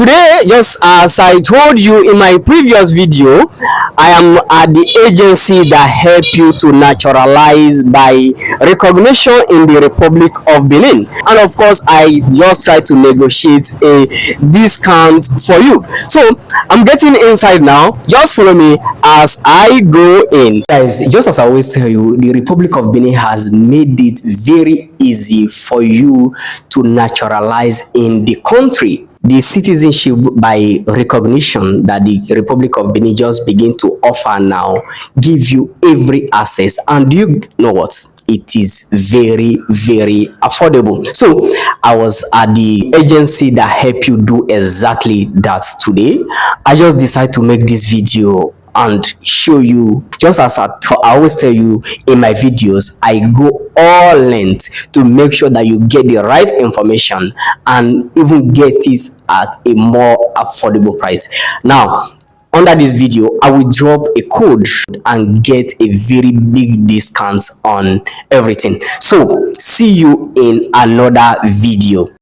Today, just as I told you in my previous video, I am at the agency that help you to naturalize by recognition in the Republic of Benin. And of course, I just try to negotiate a discount for you. So I'm getting inside now. Just follow me as I go in. Guys, just as I always tell you, the Republic of Benin has made it very easy for you to naturalize in the country. The citizenship by recognition that the Republic of Benin just begin to offer now give you every access, and you know what? It is very affordable. So I was at the agency that help you do exactly that today. I just decided to make this video and show you, just as I always tell you in my videos, I go all length to make sure that you get the right information and even get it at a more affordable price. Now, under this video, I will drop a code and get a very big discount on everything. So see you in another video.